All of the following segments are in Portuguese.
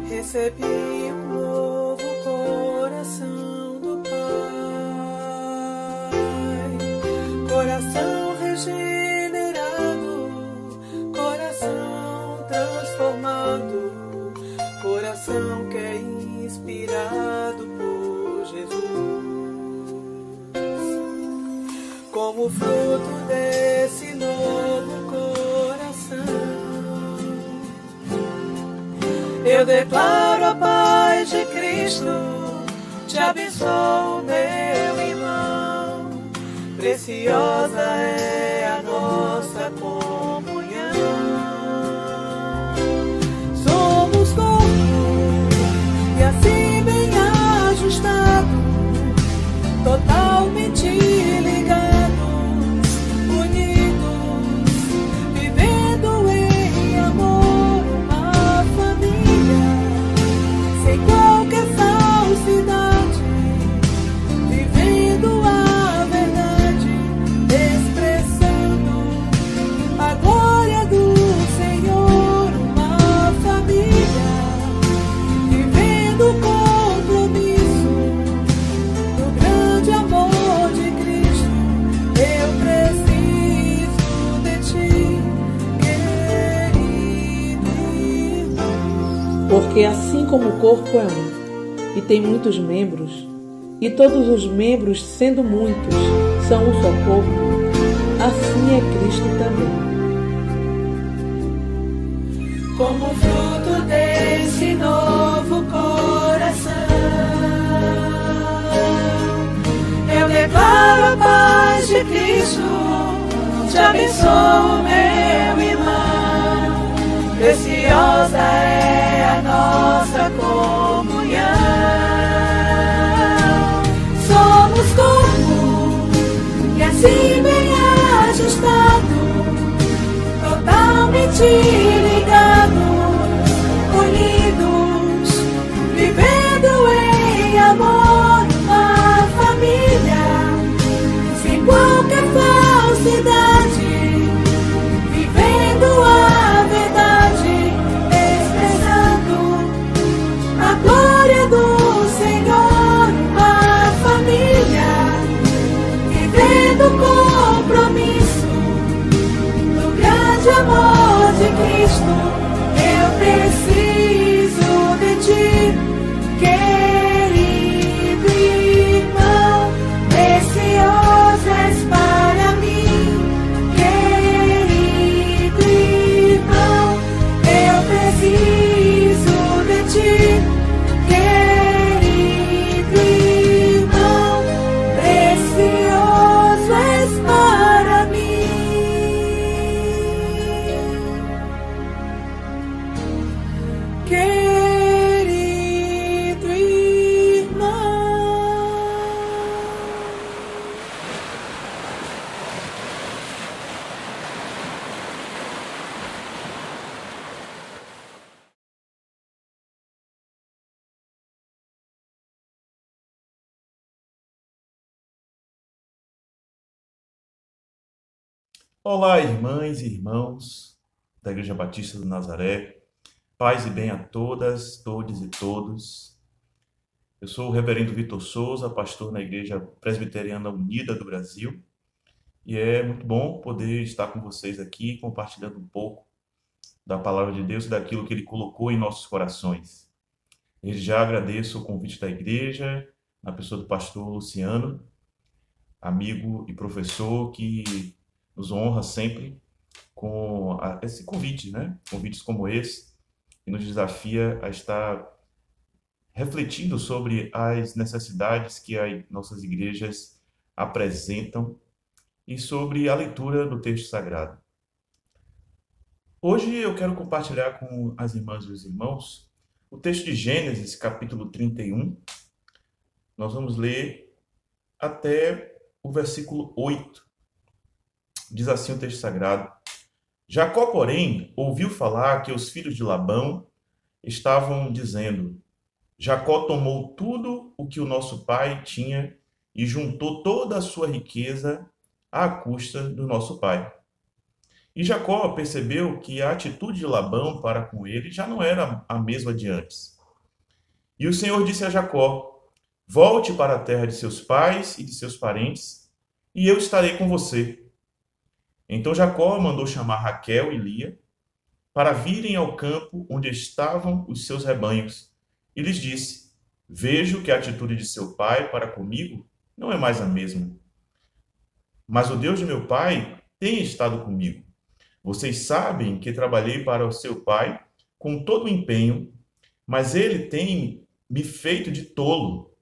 Recebi um novo coração do Pai, coração regenerado, coração transformado, coração que é inspirado por Jesus. Como fruto desse novo coração, eu declaro a paz de Cristo, te abençoo, meu irmão. Preciosa é a nossa comunhão. Somos corpo e assim bem ajustado, totalmente ligados, unidos, vivendo em amor, uma família, sem qualquer falsidade, vivendo a verdade, expressando a glória do Senhor, uma família, vivendo o compromisso do grande amor de Cristo. Eu preciso de ti, querido irmão. Porque assim como o corpo é um, e tem muitos membros, e todos os membros, sendo muitos, são um só corpo, assim é Cristo também. Como fruto desse novo coração, eu declaro a paz de Cristo, te abençoo, meu irmão. Preciosa é a nossa comunhão. Somos corpo e assim bem ajustado, totalmente ligados, unidos, vivendo em amor, uma família, sem qualquer falsidade, vivendo a verdade, expressando a glória do Senhor, uma família, vivendo o compromisso do grande amor de Cristo. Eu preciso de ti, querido irmão. Precioso és para mim, querido irmão. Eu preciso de ti, querido irmão. Precioso és para mim, querido irmão. Olá, irmãs e irmãos da Igreja Batista do Nazaré. Paz e bem a todas, todes e todos. Eu sou o reverendo Vitor Souza, pastor na Igreja Presbiteriana Unida do Brasil. E é muito bom poder estar com vocês aqui, compartilhando um pouco da palavra de Deus e daquilo que Ele colocou em nossos corações. Desde já agradeço o convite da igreja, na pessoa do pastor Luciano, amigo e professor que nos honra sempre com esse convite, né? Convites como esse. e nos desafia a estar refletindo sobre as necessidades que as nossas igrejas apresentam e sobre a leitura do texto sagrado. Hoje eu quero compartilhar com as irmãs e os irmãos o texto de Gênesis, capítulo 31. Nós vamos ler até o versículo 8. Diz assim o texto sagrado: Jacó, porém, ouviu falar que os filhos de Labão estavam dizendo: Jacó tomou tudo o que o nosso pai tinha e juntou toda a sua riqueza à custa do nosso pai. E Jacó percebeu que a atitude de Labão para com ele já não era a mesma de antes. E o Senhor disse a Jacó: Volte para a terra de seus pais e de seus parentes, e eu estarei com você. Então Jacó mandou chamar Raquel e Lia para virem ao campo onde estavam os seus rebanhos, e lhes disse: Vejo que a atitude de seu pai para comigo não é mais a mesma. Mas o Deus de meu pai tem estado comigo. Vocês sabem que trabalhei para o seu pai com todo o empenho, mas ele tem me feito de tolo,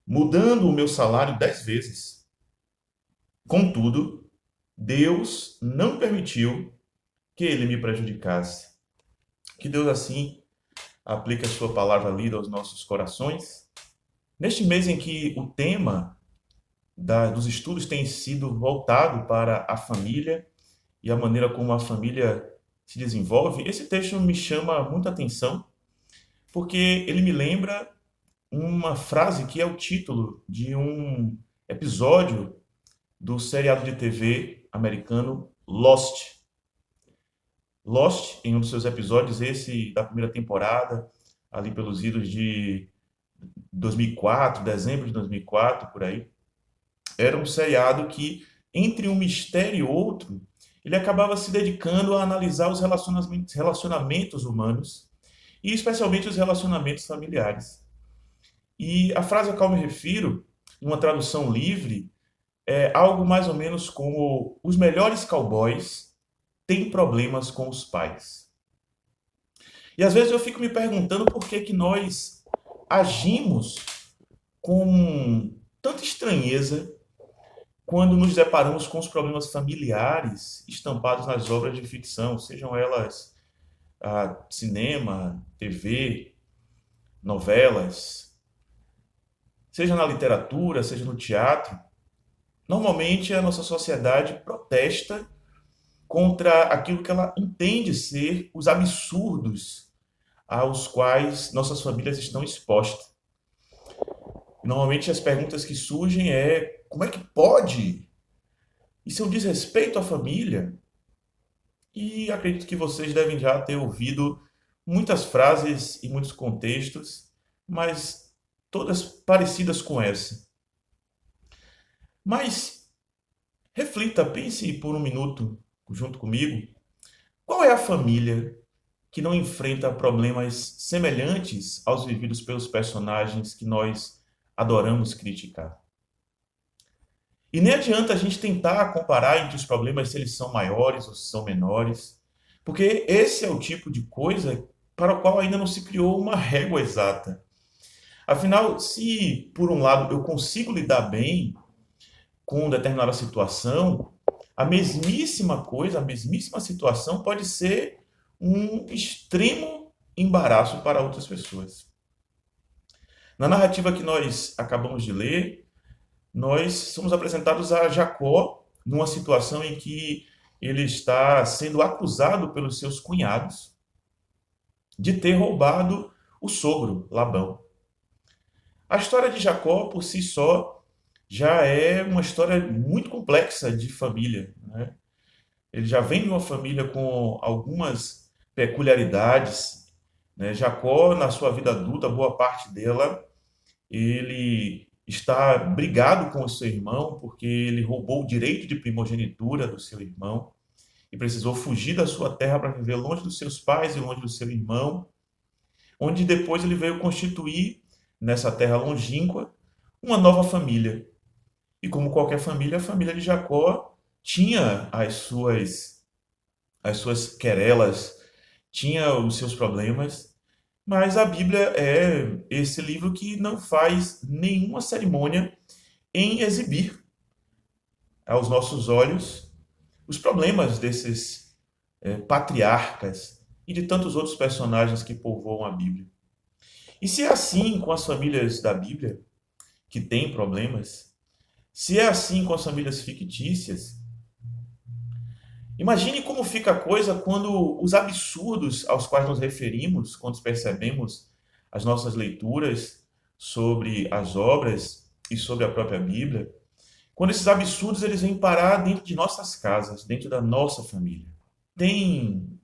mudando o meu salário 10 vezes. Contudo, Deus não permitiu que ele me prejudicasse. Que Deus assim aplique a sua palavra lida aos nossos corações. Neste mês em que o tema dos estudos tem sido voltado para a família e a maneira como a família se desenvolve, esse texto me chama muita atenção, porque ele me lembra uma frase que é o título de um episódio do seriado de TV americano Lost. Lost, em um dos seus episódios, esse da primeira temporada, ali pelos idos de 2004, dezembro de 2004, por aí, era um seriado que, entre um mistério e outro, ele acabava se dedicando a analisar os relacionamentos humanos, e especialmente os relacionamentos familiares. E a frase a qual me refiro, numa tradução livre, é algo mais ou menos como: os melhores cowboys têm problemas com os pais. E às vezes eu fico me perguntando por que que nós agimos com tanta estranheza quando nos deparamos com os problemas familiares estampados nas obras de ficção, sejam elas cinema, TV, novelas, seja na literatura, seja no teatro. Normalmente a nossa sociedade protesta contra aquilo que ela entende ser os absurdos aos quais nossas famílias estão expostas. Normalmente as perguntas que surgem é: como é que pode? Isso é um desrespeito à família? E acredito que vocês devem já ter ouvido muitas frases e muitos contextos, mas todas parecidas com essa. Mas reflita, pense por um minuto junto comigo: qual é a família que não enfrenta problemas semelhantes aos vividos pelos personagens que nós adoramos criticar? E nem adianta a gente tentar comparar entre os problemas se eles são maiores ou se são menores, porque esse é o tipo de coisa para o qual ainda não se criou uma régua exata. Afinal, se por um lado eu consigo lidar bem com determinada situação, a mesmíssima coisa, a mesmíssima situação pode ser um extremo embaraço para outras pessoas. Na narrativa que nós acabamos de ler, nós somos apresentados a Jacó numa situação em que ele está sendo acusado pelos seus cunhados de ter roubado o sogro, Labão. A história de Jacó, por si só, já é uma história muito complexa de família, né? Ele já vem de uma família com algumas peculiaridades, né? Jacó, na sua vida adulta, boa parte dela, ele está brigado com o seu irmão porque ele roubou o direito de primogenitura do seu irmão e precisou fugir da sua terra para viver longe dos seus pais e longe do seu irmão, onde depois ele veio constituir, nessa terra longínqua, uma nova família. E como qualquer família, a família de Jacó tinha as suas querelas tinha os seus problemas, mas a Bíblia é esse livro que não faz nenhuma cerimônia em exibir aos nossos olhos os problemas desses patriarcas e de tantos outros personagens que povoam a Bíblia. E se é assim com as famílias da Bíblia, que têm problemas, se é assim com as famílias fictícias, imagine como fica a coisa quando os absurdos aos quais nos referimos, quando percebemos as nossas leituras sobre as obras e sobre a própria Bíblia, quando esses absurdos eles vêm parar dentro de nossas casas, dentro da nossa família. Tem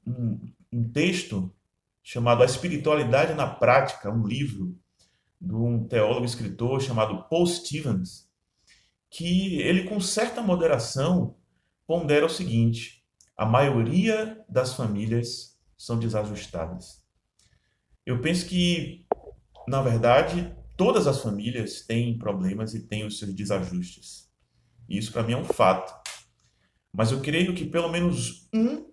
um texto chamado A Espiritualidade na Prática, um livro de um teólogo e escritor chamado Paul Stevens, que ele, com certa moderação, pondera o seguinte: a maioria das famílias são desajustadas. Eu penso que, na verdade, todas as famílias têm problemas e têm os seus desajustes. E isso, para mim, é um fato. Mas eu creio que pelo menos um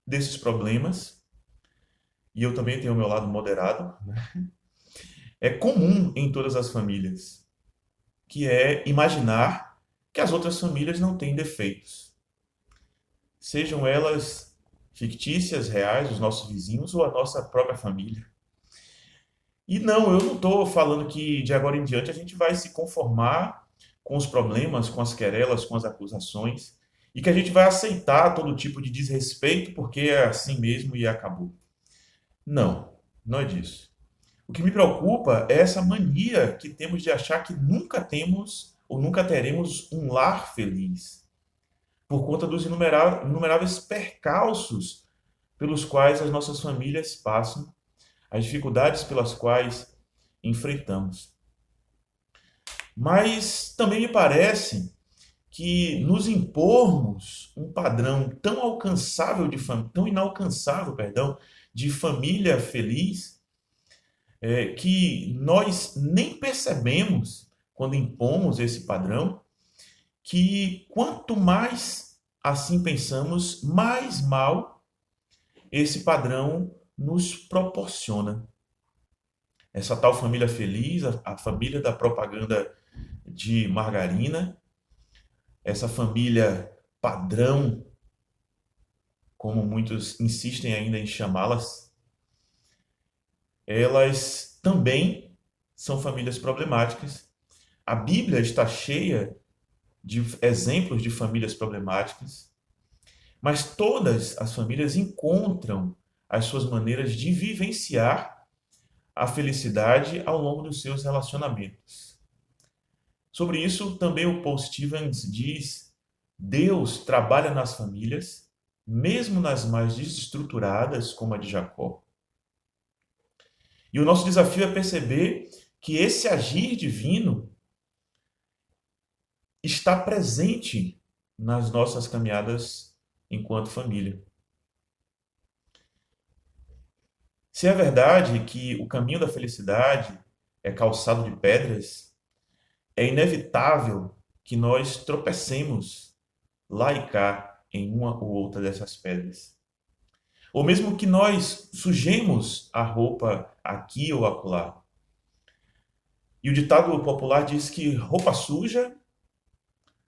desses problemas, e eu também tenho o meu lado moderado, né, é comum em todas as famílias, que é imaginar que as outras famílias não têm defeitos. Sejam elas fictícias, reais, os nossos vizinhos ou a nossa própria família. E não, eu não estou falando que de agora em diante a gente vai se conformar com os problemas, com as querelas, com as acusações, e que a gente vai aceitar todo tipo de desrespeito porque é assim mesmo e acabou. Não, não é disso. O que me preocupa é essa mania que temos de achar que nunca temos ou nunca teremos um lar feliz, por conta dos inumeráveis percalços pelos quais as nossas famílias passam, as dificuldades pelas quais enfrentamos. Mas também me parece que nos impormos um padrão tão tão inalcançável, de família feliz, que nós nem percebemos quando impomos esse padrão, que quanto mais assim pensamos, mais mal esse padrão nos proporciona. Essa tal família feliz, a família da propaganda de margarina, essa família padrão, como muitos insistem ainda em chamá-las, elas também são famílias problemáticas. A Bíblia está cheia de exemplos de famílias problemáticas, mas todas as famílias encontram as suas maneiras de vivenciar a felicidade ao longo dos seus relacionamentos. Sobre isso, também o Paul Stevens diz: Deus trabalha nas famílias, mesmo nas mais desestruturadas, como a de Jacó. E o nosso desafio é perceber que esse agir divino está presente nas nossas caminhadas enquanto família. Se é verdade que o caminho da felicidade é calçado de pedras, é inevitável que nós tropecemos lá e cá em uma ou outra dessas pedras. Ou mesmo que nós sujemos a roupa aqui ou acolá. E o ditado popular diz que roupa suja,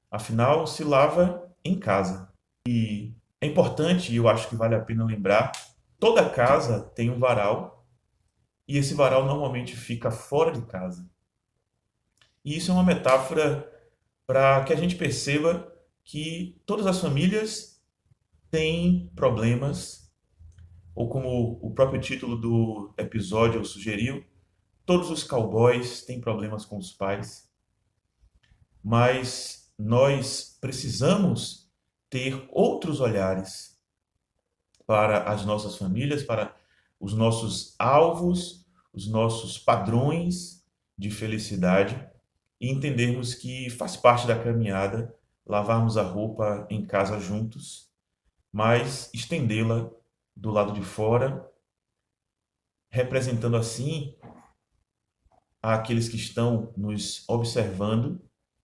afinal, se lava em casa. E é importante, e eu acho que vale a pena lembrar, toda casa tem um varal, e esse varal normalmente fica fora de casa. E isso é uma metáfora para que a gente perceba que todas as famílias têm problemas, ou como o próprio título do episódio sugeriu, todos os cowboys têm problemas com os pais, mas nós precisamos ter outros olhares para as nossas famílias, para os nossos alvos, os nossos padrões de felicidade e entendermos que faz parte da caminhada lavarmos a roupa em casa juntos, mas estendê-la do lado de fora, representando assim àqueles que estão nos observando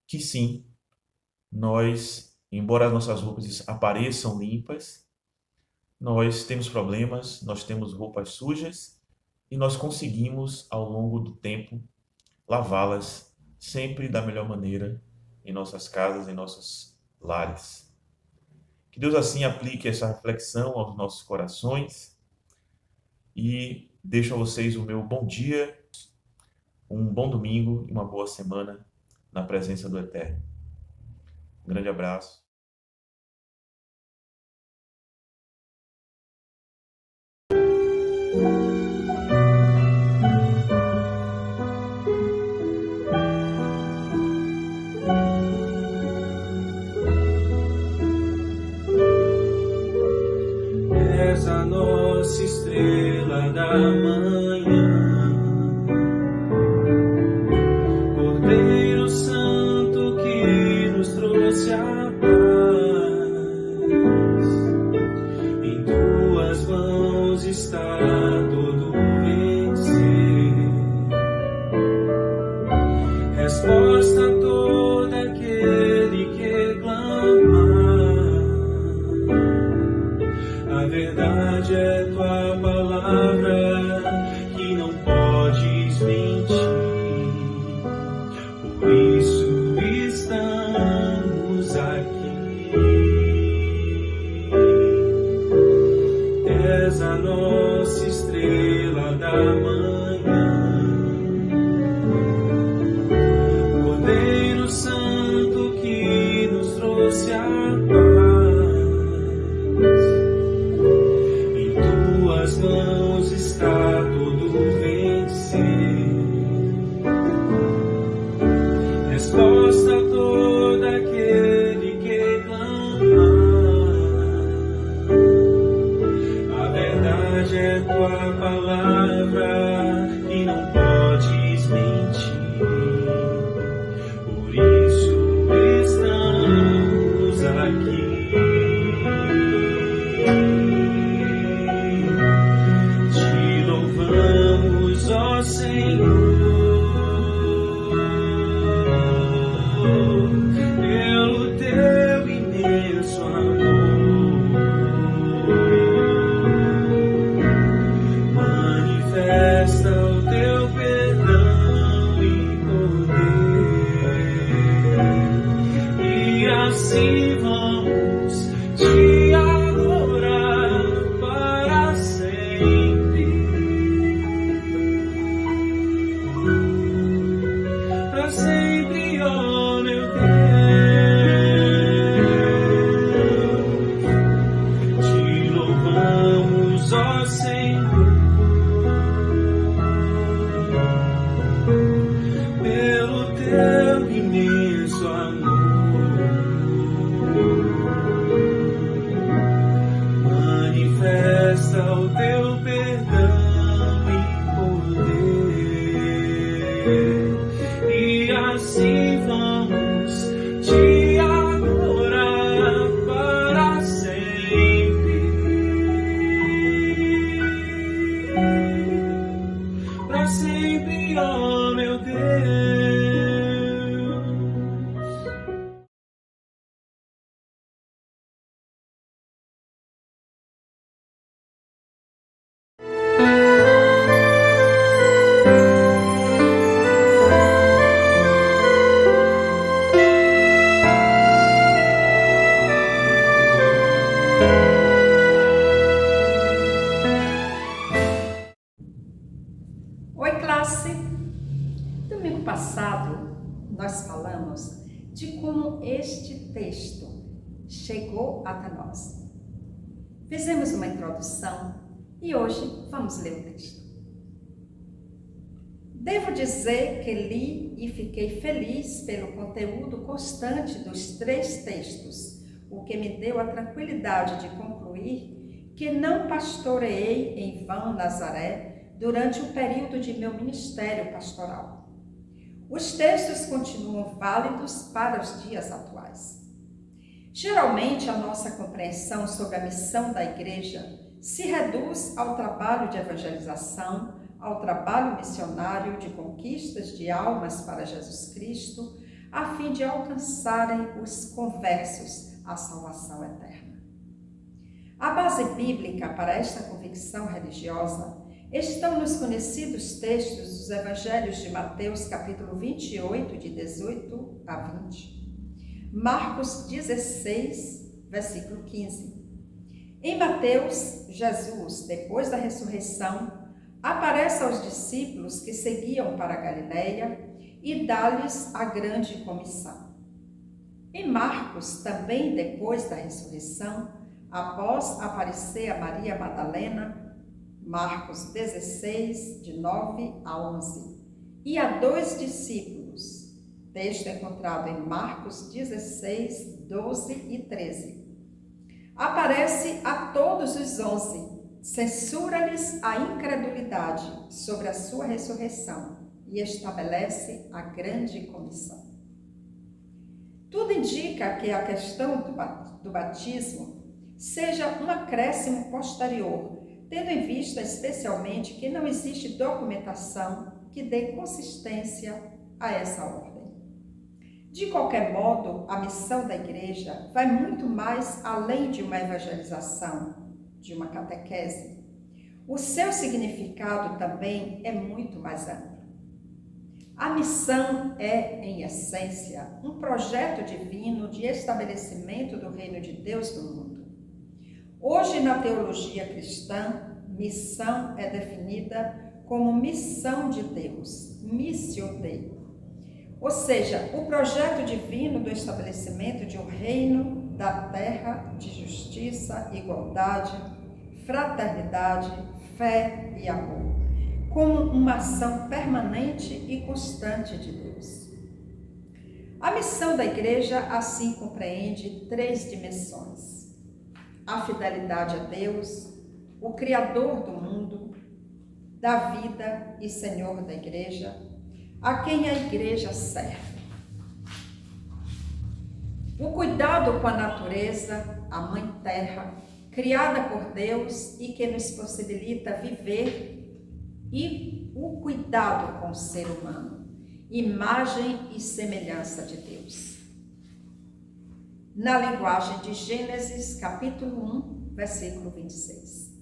que sim, nós, embora as nossas roupas apareçam limpas, nós temos problemas, nós temos roupas sujas e nós conseguimos, ao longo do tempo, lavá-las sempre da melhor maneira em nossas casas, em nossos lares. Que Deus assim aplique essa reflexão aos nossos corações e deixo a vocês o meu bom dia, um bom domingo e uma boa semana na presença do Eterno. Um grande abraço. És a nossa estrela da manhã, Cordeiro Santo que nos trouxe a paz. Em tuas mãos está todo vencer, resposta a todo aquele que clama. A verdade é tua palavra que não podes mentir, por isso estamos aqui. És a nossa estrela da manhã, Cordeiro Santo que nos trouxe a paz. Nas mãos está todo vencer, resposta a todo aquele que clama. A verdade é tua palavra que não podes mentir, por isso estamos aqui. Ó Senhor, pelo teu imenso amor, manifesta o teu perdão e poder, e assim vamos te adorar para sempre. Para sempre, ó meu Deus, te louvamos, ó Senhor, pelo teu imenso amor, manifesta o teu perdão e poder, e assim vamos te adorar para sempre. Para sempre, ó meu Deus. Oi, classe! Domingo passado, nós falamos de como este texto chegou até nós. Fizemos uma introdução e hoje vamos ler o texto. Devo dizer que li e fiquei feliz pelo conteúdo constante dos 3 textos, o que me deu a tranquilidade de concluir que não pastoreei em vão Nazaré durante o período de meu ministério pastoral. Os textos continuam válidos para os dias atuais. Geralmente, a nossa compreensão sobre a missão da igreja se reduz ao trabalho de evangelização, ao trabalho missionário de conquistas de almas para Jesus Cristo, a fim de alcançarem os conversos à salvação eterna. A base bíblica para esta convicção religiosa estão nos conhecidos textos dos Evangelhos de Mateus, capítulo 28, de 18 a 20, Marcos 16, versículo 15. Em Mateus, Jesus, depois da ressurreição, aparece aos discípulos que seguiam para a Galileia e dá-lhes a grande comissão. Em Marcos, também depois da ressurreição, após aparecer a Maria Madalena, Marcos 16, de 9 a 11, e a 2 discípulos, texto encontrado em Marcos 16, 12 e 13. Aparece a todos os 11, censura-lhes a incredulidade sobre a sua ressurreição e estabelece a grande comissão. Tudo indica que a questão do batismo seja um acréscimo posterior, tendo em vista especialmente que não existe documentação que dê consistência a essa ordem. De qualquer modo, a missão da igreja vai muito mais além de uma evangelização, de uma catequese. O seu significado também é muito mais amplo. A missão é, em essência, um projeto divino de estabelecimento do reino de Deus no mundo. Hoje, na teologia cristã, missão é definida como missão de Deus, missio Dei. Ou seja, o projeto divino do estabelecimento de um reino da terra de justiça, igualdade, fraternidade, fé e amor, como uma ação permanente e constante de Deus. A missão da igreja assim compreende 3 dimensões: a fidelidade a Deus, o Criador do mundo, da vida e Senhor da igreja, a quem a igreja serve. O cuidado com a natureza, a Mãe Terra, criada por Deus e que nos possibilita viver, e o cuidado com o ser humano, imagem e semelhança de Deus. Na linguagem de Gênesis, capítulo 1, versículo 26.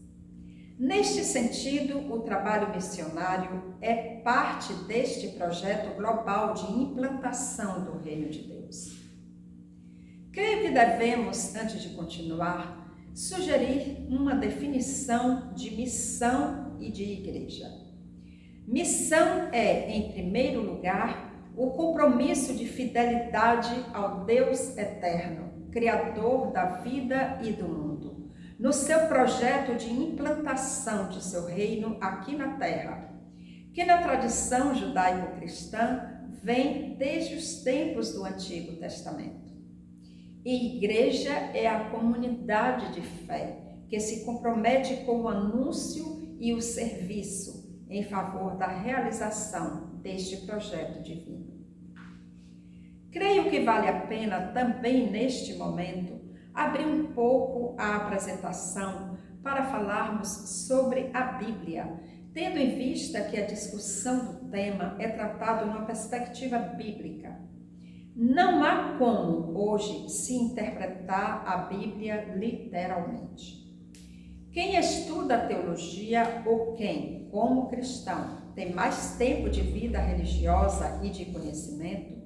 Neste sentido, o trabalho missionário é parte deste projeto global de implantação do reino de Deus. Creio que devemos, antes de continuar, sugerir uma definição de missão e de igreja. Missão é, em primeiro lugar, o compromisso de fidelidade ao Deus eterno, Criador da vida e do mundo, no seu projeto de implantação de seu reino aqui na terra, que na tradição judaico-cristã vem desde os tempos do Antigo Testamento. E igreja é a comunidade de fé que se compromete com o anúncio e o serviço em favor da realização deste projeto divino. Creio que vale a pena também neste momento abrir um pouco a apresentação para falarmos sobre a Bíblia, tendo em vista que a discussão do tema é tratada numa perspectiva bíblica. Não há como hoje se interpretar a Bíblia literalmente. Quem estuda a teologia ou quem, como cristão, tem mais tempo de vida religiosa e de conhecimento,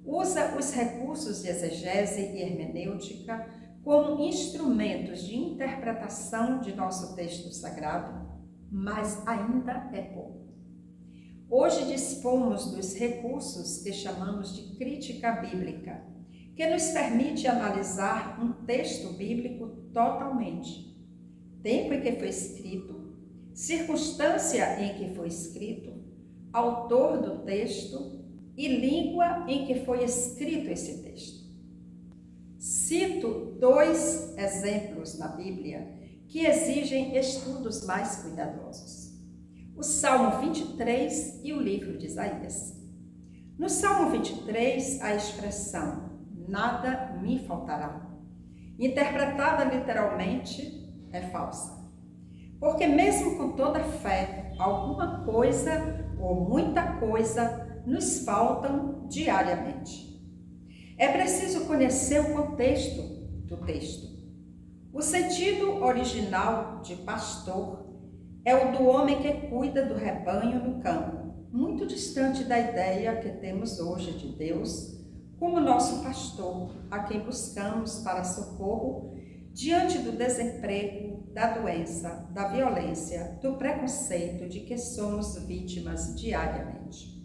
usa os recursos de exegese e hermenêutica como instrumentos de interpretação de nosso texto sagrado, mas ainda é pouco. Hoje dispomos dos recursos que chamamos de crítica bíblica, que nos permite analisar um texto bíblico totalmente. Tempo em que foi escrito, circunstância em que foi escrito, autor do texto e língua em que foi escrito esse texto. Cito 2 exemplos na Bíblia que exigem estudos mais cuidadosos: o Salmo 23 e o livro de Isaías. No Salmo 23, a expressão "nada me faltará", interpretada literalmente, é falsa. Porque mesmo com toda fé, alguma coisa ou muita coisa nos faltam diariamente. É preciso conhecer o contexto do texto. O sentido original de pastor é o do homem que cuida do rebanho no campo, muito distante da ideia que temos hoje de Deus como nosso pastor, a quem buscamos para socorro diante do desemprego, da doença, da violência, do preconceito de que somos vítimas diariamente.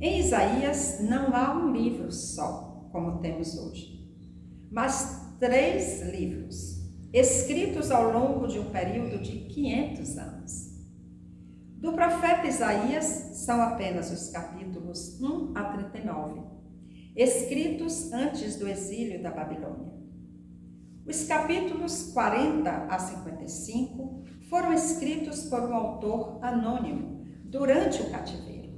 Em Isaías não há um livro só, como temos hoje, mas 3 livros, escritos ao longo de um período de 500 anos. Do profeta Isaías são apenas os capítulos 1 a 39, escritos antes do exílio da Babilônia. Os capítulos 40 a 55 foram escritos por um autor anônimo durante o cativeiro.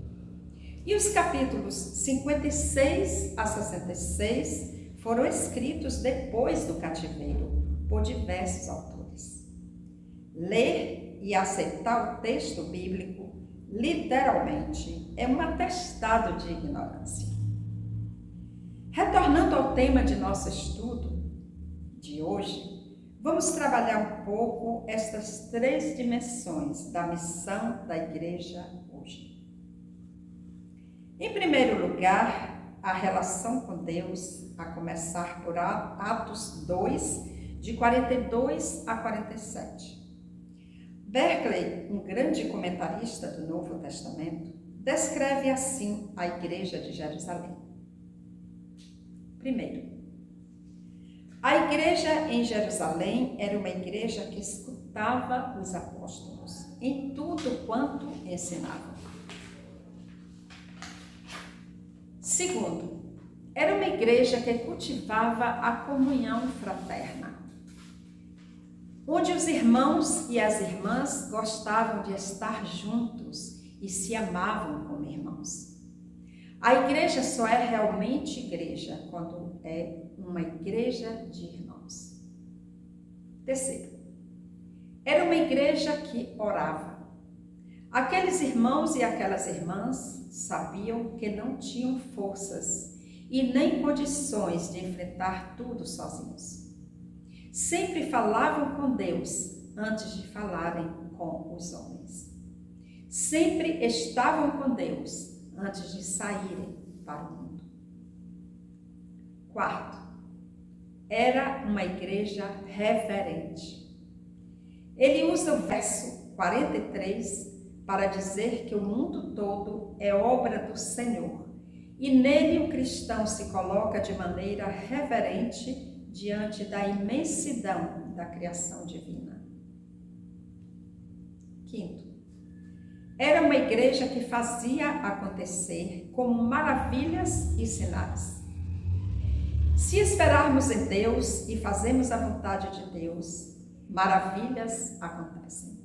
E os capítulos 56 a 66 foram escritos depois do cativeiro por diversos autores. Ler e aceitar o texto bíblico, literalmente, é um atestado de ignorância. Retornando ao tema de nosso estudo de hoje, vamos trabalhar um pouco estas 3 dimensões da missão da igreja hoje. Em primeiro lugar, a relação com Deus, a começar por Atos 2, de 42 a 47. Berkeley, um grande comentarista do Novo Testamento, descreve assim a igreja de Jerusalém. Primeiro, a igreja em Jerusalém era uma igreja que escutava os apóstolos em tudo quanto ensinavam. Segundo, era uma igreja que cultivava a comunhão fraterna, onde os irmãos e as irmãs gostavam de estar juntos e se amavam como irmãos. A igreja só é realmente igreja quando é uma igreja de irmãos. Terceiro, era uma igreja que orava. Aqueles irmãos e aquelas irmãs sabiam que não tinham forças e nem condições de enfrentar tudo sozinhos. Sempre falavam com Deus antes de falarem com os homens. Sempre estavam com Deus antes de saírem para o mundo. Quarto, era uma igreja reverente. Ele usa o verso 43 para dizer que o mundo todo é obra do Senhor e nele o cristão se coloca de maneira reverente diante da imensidão da criação divina. Quinto, era uma igreja que fazia acontecer como maravilhas e sinais. Se esperarmos em Deus e fazemos a vontade de Deus, maravilhas acontecem.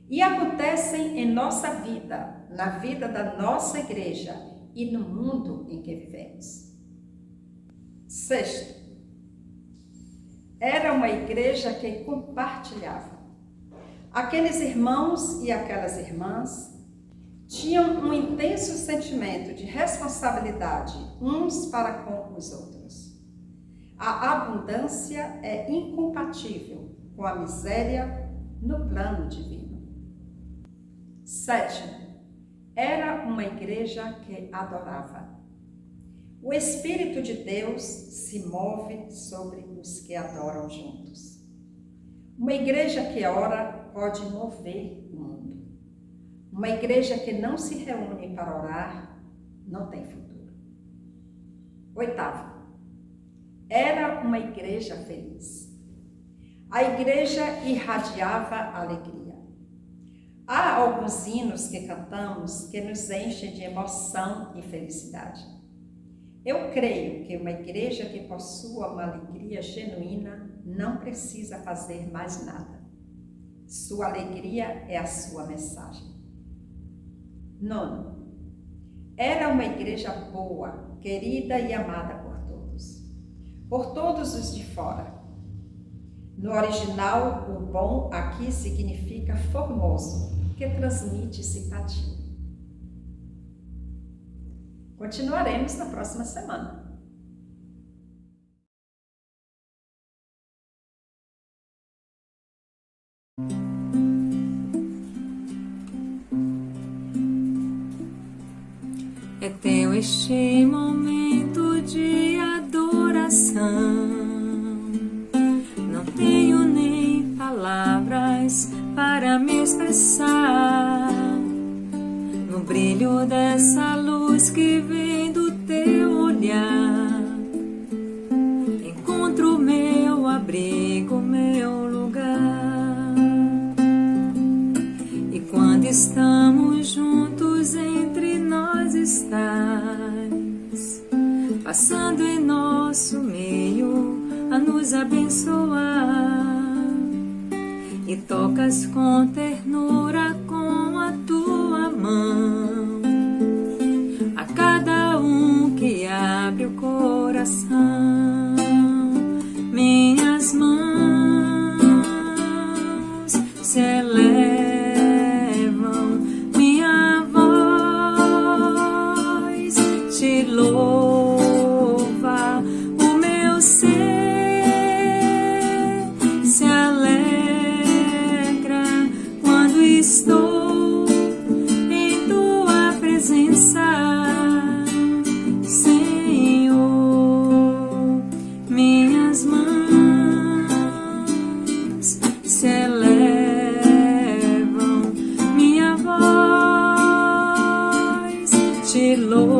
E acontecem em nossa vida, na vida da nossa igreja e no mundo em que vivemos. Sexto, era uma igreja que compartilhava. Aqueles irmãos e aquelas irmãs tinham um intenso sentimento de responsabilidade uns para com os outros. A abundância é incompatível com a miséria no plano divino. Sétimo, era uma igreja que adorava. O Espírito de Deus se move sobre os que adoram juntos. Uma igreja que ora pode mover o mundo. Uma igreja que não se reúne para orar não tem futuro. Oitavo, era uma igreja feliz. A igreja irradiava alegria. Há alguns hinos que cantamos que nos enchem de emoção e felicidade. Eu creio que uma igreja que possua uma alegria genuína não precisa fazer mais nada. Sua alegria é a sua mensagem. Nono, era uma igreja boa, querida e amada por todos os de fora. No original, o bom aqui significa formoso, que transmite simpatia. Continuaremos na próxima semana. É teu este momento de adoração. Não tenho nem palavras para me expressar. No brilho dessa luz que vem do teu olhar, encontro meu abrigo, meu lugar. E quando estamos juntos, entre nós estás, passando em nosso meio a nos abençoar. E tocas com ternura com a tua mão a cada um que abre o coração. Minhas mãos se elevam, minha voz te louva, o meu ser se alegra quando estou em tua presença, Senhor. Minhas mãos se elevam, minha voz te louva.